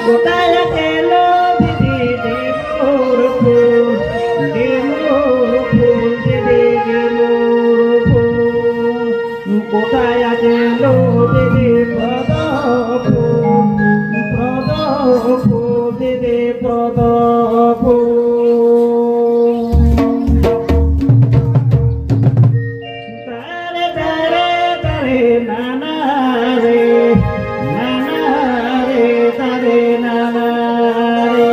কোথায় গেল দিদি মোর ফুল দিদি মোর ফুল কোথায় গেল দিদি ফুল দিদি ফুল তারে তারে তারে নানা রে তারে নানা রে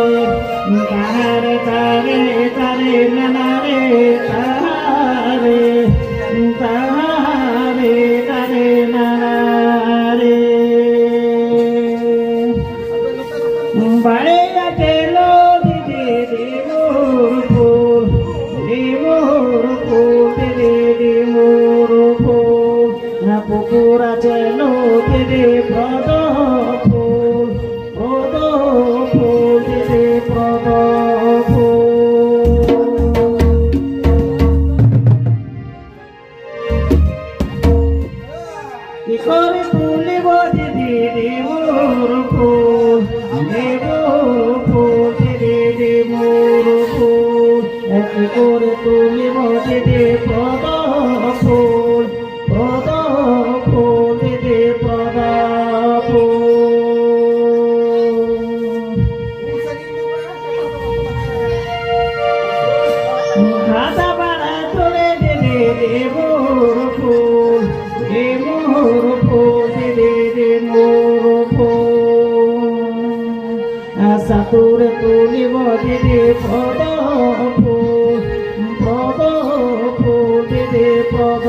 তারে তারে তারে নানা রে তারে তারে তারে নানা রে বাড়ে গেল দিদি মোর ফুল দিদি মোর ফুল পুকুর চল দিদি পদ ফুল দিদি পদ কি করে তুলিব দিদি মোর ফুল দিদি মোর ফুল কি করে তুলিব দিদি পদ ফুল দিদি পদ খাতা পাড়া চলে দিদি মোর ফুল দিদি মোর ফুল সাতুর তুলিব দিদি পদ ফুল দিদি পদ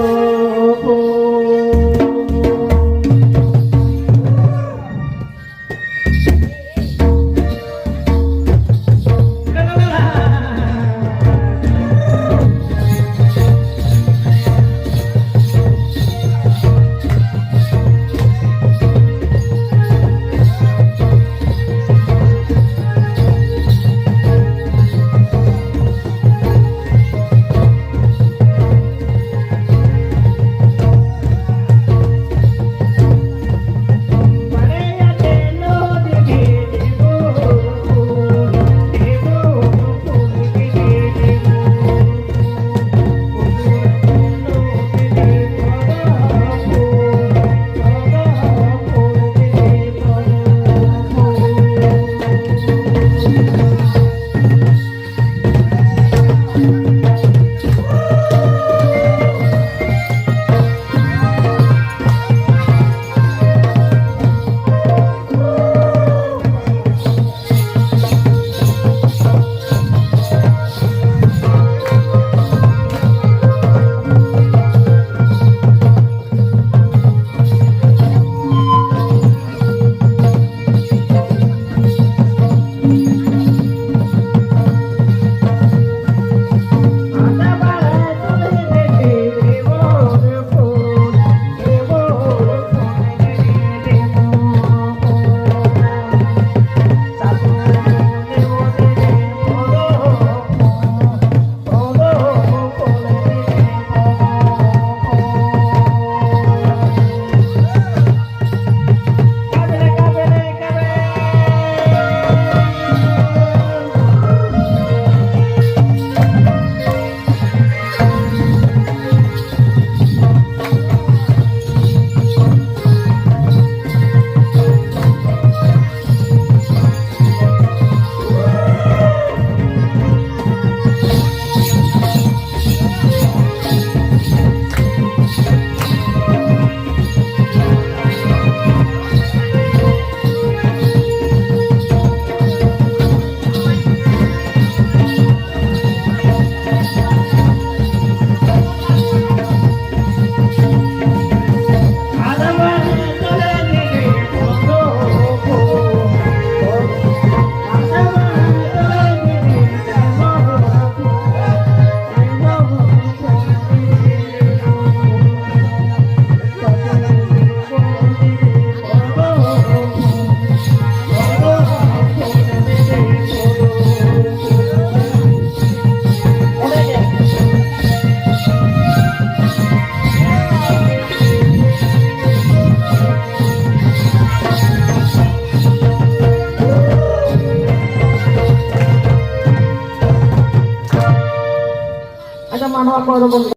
মানুহৰ